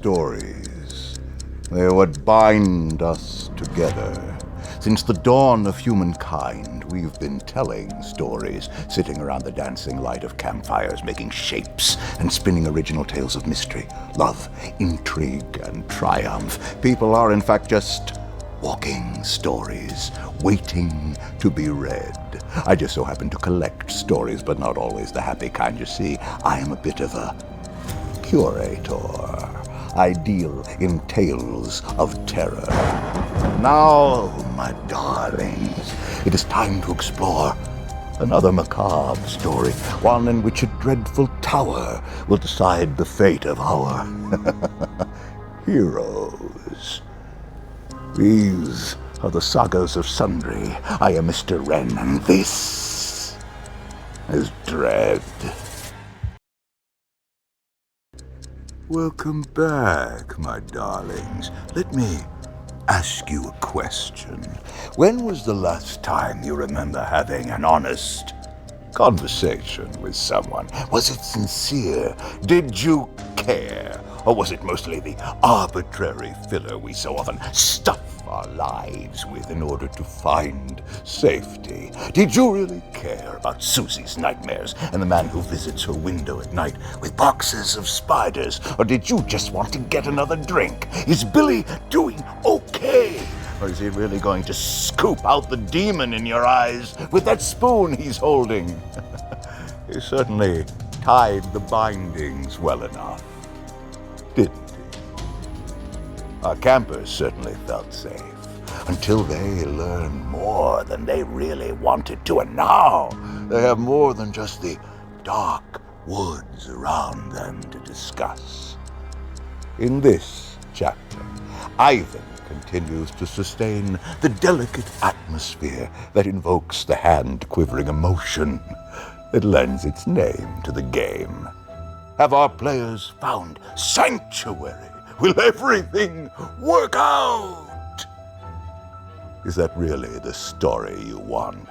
Stories. They're what bind us together. Since the dawn of humankind, we've been telling stories, sitting around the dancing light of campfires, making shapes and spinning original tales of mystery, love, intrigue, and triumph. People are, in fact, just walking stories, waiting to be read. I just so happen to collect stories, but not always the happy kind. You see, I am a bit of a curator. I deal in tales of terror. Now, my darlings, it is time to explore another macabre story, one in which a dreadful tower will decide the fate of our heroes. These are the sagas of Sundry. I am Mr. Wren, and this is Dread. Welcome back, my darlings. Let me ask you a question. When was the last time you remember having an honest conversation with someone? Was it sincere? Did you care? Or was it mostly the arbitrary filler we so often stuff our lives with in order to find safety? Did you really care about Susie's nightmares and the man who visits her window at night with boxes of spiders? Or did you just want to get another drink? Is Billy doing okay? Or is he really going to scoop out the demon in your eyes with that spoon he's holding? He certainly tied the bindings well enough, didn't he? Our campers certainly felt safe until they learned more than they really wanted to, and now they have more than just the dark woods around them to discuss. In this chapter, Ivan continues to sustain the delicate atmosphere that invokes the hand-quivering emotion that lends its name to the game. Have our players found sanctuary? Will everything work out? Is that really the story you want?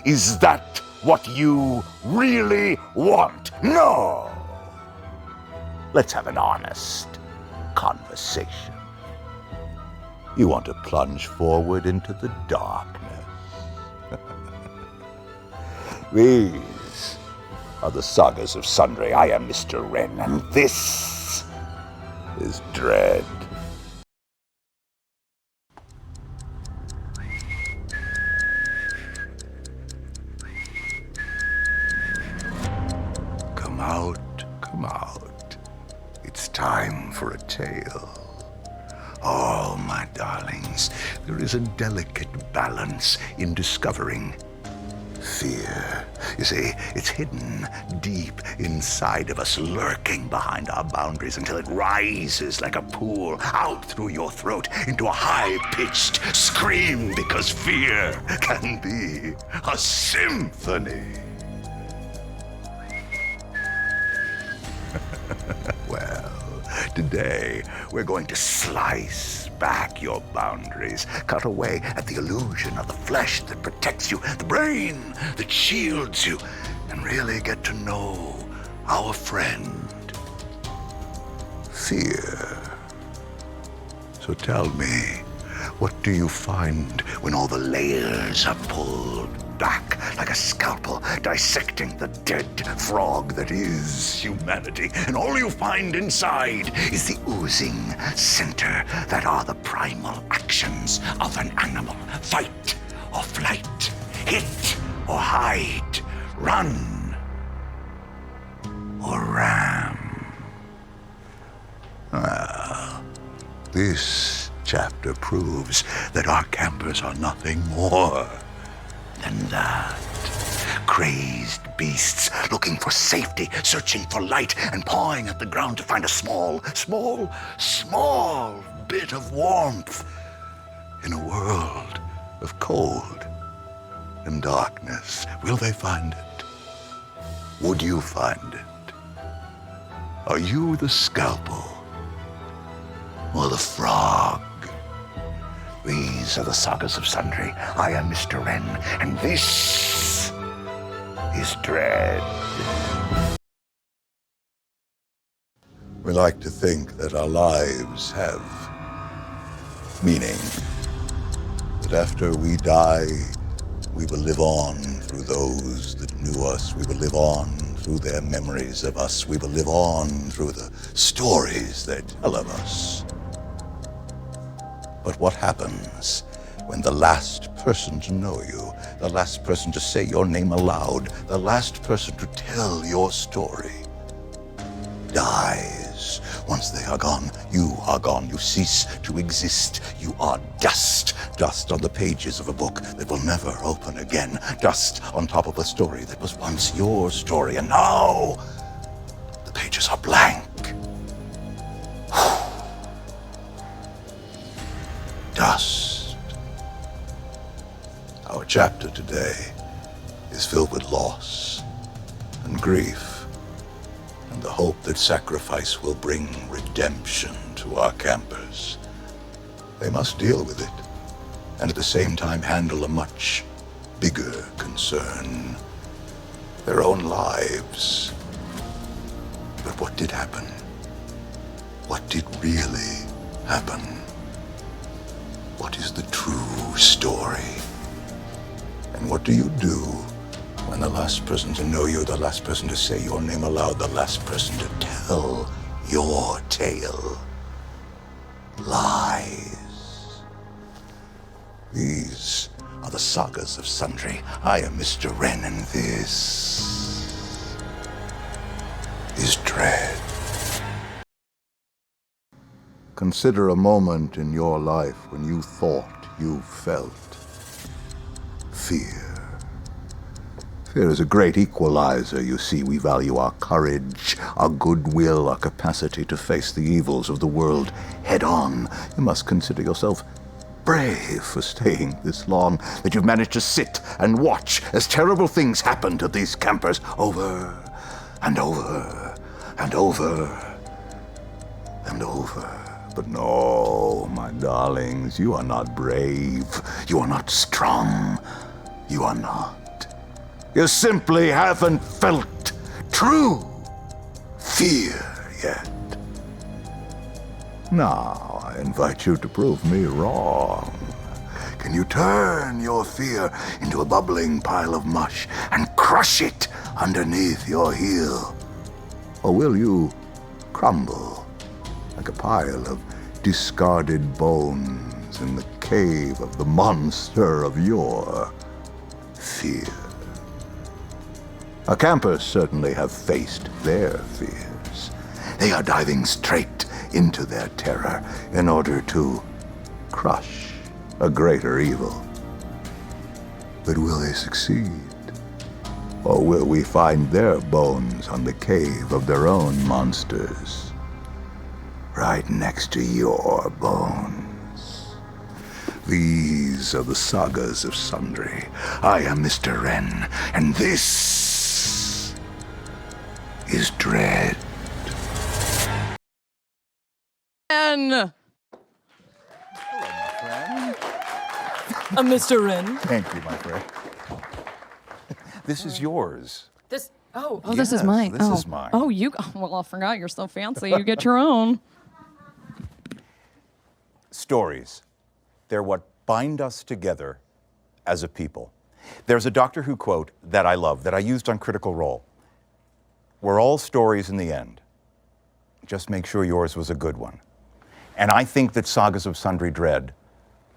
Is that what you really want? No! Let's have an honest conversation. You want to plunge forward into the darkness. These are the sagas of Sundry. I am Mr. Wren, and this is Dread. Come out, come out. It's time for a tale. Oh, my darlings, there is a delicate balance in discovering fear. You see, it's hidden deep inside of us, lurking behind our boundaries until it rises like a pool out through your throat into a high-pitched scream, because fear can be a symphony. Well, today we're going to slice back your boundaries, cut away at the illusion of the flesh that protects you, the brain that shields you, and really get to know our friend, fear. So tell me, what do you find when all the layers are pulled back like a scalpel dissecting the dead frog that is humanity, and all you find inside is the oozing center that are the primal actions of an animal: fight or flight, hit or hide, run or ram. Well, this chapter proves that our campers are nothing more than that. Crazed beasts looking for safety, searching for light, and pawing at the ground to find a small bit of warmth in a world of cold and darkness. Will they find it? Would you find it? Are you the scalpel or the frog? These are the sagas of Sundry. I am Mr. Wren, and this is Dread. We like to think that our lives have meaning, that after we die, we will live on through those that knew us. We will live on through their memories of us. We will live on through the stories they tell of us. But what happens when the last person to know you, the last person to say your name aloud, the last person to tell your story dies? Once they are gone, you are gone. You cease to exist. You are dust. Dust on the pages of a book that will never open again. Dust on top of a story that was once your story. And now, the pages are blank. Dust. Our chapter today is filled with loss and grief, and the hope that sacrifice will bring redemption to our campers. They must deal with it, and at the same time handle a much bigger concern, their own lives. But what did happen? What did really happen? What is the true story? And what do you do when the last person to know you, the last person to say your name aloud, the last person to tell your tale lies? These are the sagas of Sundry. I am Mr. Wren, and this is Dread. Consider a moment in your life when you thought you felt fear. Fear is a great equalizer, you see. We value our courage, our goodwill, our capacity to face the evils of the world head on. You must consider yourself brave for staying this long, that you've managed to sit and watch as terrible things happen to these campers over and over and over and over. But no, my darlings, you are not brave. You are not strong. You are not. You simply haven't felt true fear yet. Now, I invite you to prove me wrong. Can you turn your fear into a bubbling pile of mush and crush it underneath your heel? Or will you crumble like a pile of discarded bones in the cave of the monster of your fear? Our campers certainly have faced their fears. They are diving straight into their terror in order to crush a greater evil. But will they succeed? Or will we find their bones on the cave of their own monsters, right next to your bones? These are the sagas of Sundry. I am Mr. Wren, and this is Dread. Hello, my friend. Mr. Wren. Thank you, my friend. This is yours. This, oh, Yes, this is mine. This is mine. Oh, well, I forgot. You're so fancy. You get your own. Stories. They're what bind us together as a people. There's a Doctor Who quote that I love, that I used on Critical Role. We're all stories in the end. Just make sure yours was a good one. And I think that Sagas of Sundry Dread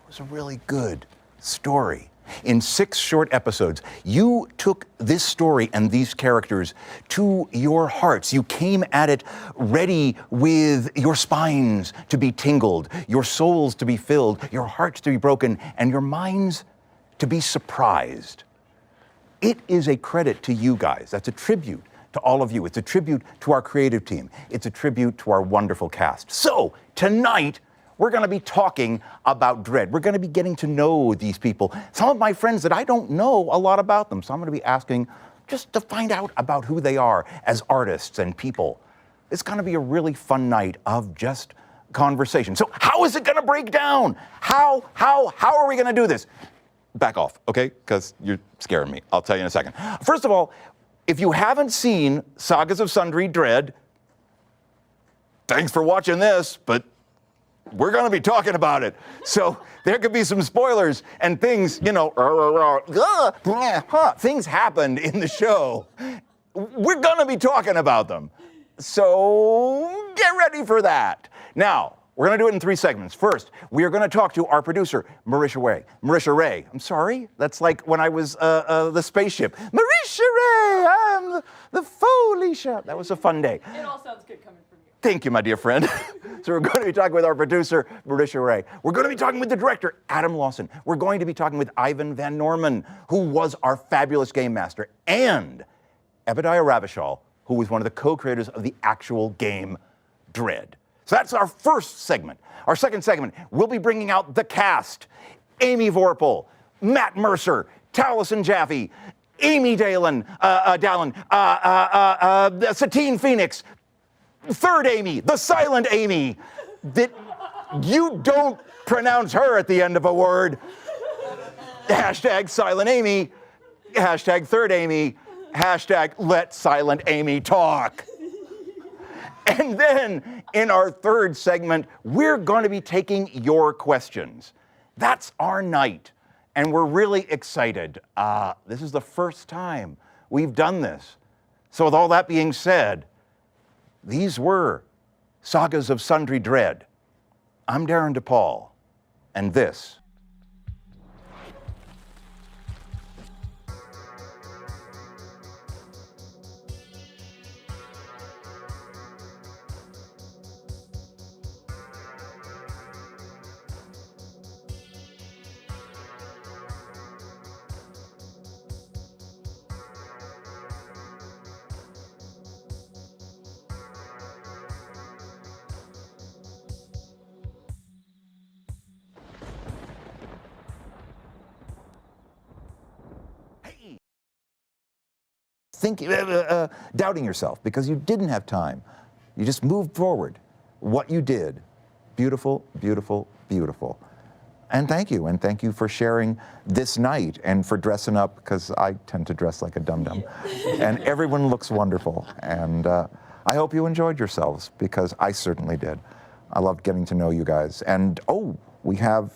was a really good story. In 6 short episodes, you took this story and these characters to your hearts. You came at it ready with your spines to be tingled, your souls to be filled, your hearts to be broken, and your minds to be surprised. It is a credit to you guys. That's a tribute to all of you. It's a tribute to our creative team. It's a tribute to our wonderful cast. So tonight, we're going to be talking about Dread. We're going to be getting to know these people. Some of my friends that I don't know a lot about them. So I'm going to be asking just to find out about who they are as artists and people. It's going to be a really fun night of just conversation. So how is it going to break down? How are we going to do this? Back off, okay? Because you're scaring me. I'll tell you in a second. First of all, if you haven't seen Sagas of Sundry Dread, thanks for watching this, but we're going to be talking about it. So there could be some spoilers and things, you know, things happened in the show. We're going to be talking about them. So get ready for that. Now, we're going to do it in 3 segments. First, we are going to talk to our producer, Marisha Ray. I'm sorry, that's like when I was the spaceship. Marisha Ray, I'm the Felicia. That was a fun day. It all sounds good coming from you. Thank you, my dear friend. So we're going to be talking with our producer, Marisha Ray. We're going to be talking with the director, Adam Lawson. We're going to be talking with Ivan Van Norman, who was our fabulous game master, and Ebediah Ravachol, who was one of the co-creators of the actual game Dread. So that's our first segment. Our second segment, we'll be bringing out the cast. Amy Vorpal, Matt Mercer, Taliesin Jaffe, Amy Dallin, Satine Phoenix, third Amy, the silent Amy, that you don't pronounce her at the end of a word. Hashtag silent Amy, hashtag third Amy, hashtag let silent Amy talk. And then in our third segment, we're going to be taking your questions. That's our night, and we're really excited. This is the first time we've done this. So with all that being said, these were Sagas of Sundry Dread. I'm Darren DePaul, and this doubting yourself because you didn't have time. You just moved forward. What you did, beautiful, beautiful, beautiful. And thank you for sharing this night and for dressing up, because I tend to dress like a dum-dum. And everyone looks wonderful. And I hope you enjoyed yourselves, because I certainly did. I loved getting to know you guys. And oh, we have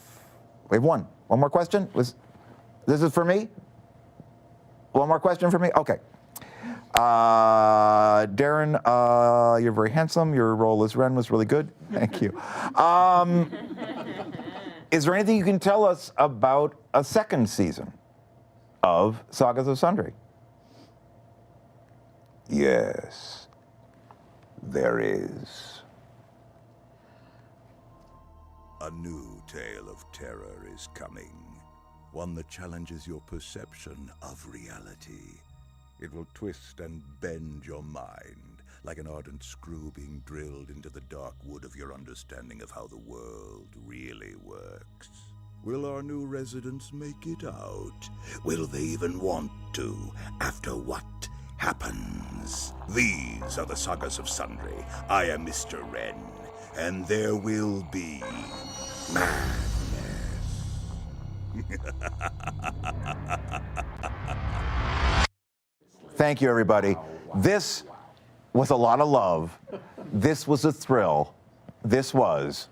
one more question. This is for me? One more question for me? Okay. Darren, you're very handsome. Your role as Ren was really good. Thank you. Is there anything you can tell us about a second season of Sagas of Sundry? Yes, there is. A new tale of terror is coming. One that challenges your perception of reality. It will twist and bend your mind like an ardent screw being drilled into the dark wood of your understanding of how the world really works. Will our new residents make it out? Will they even want to, after what happens? These are the Sagas of Sundry. I am Mr. Wren, and there will be madness. Thank you, everybody. This was a lot of love. This was a thrill. This was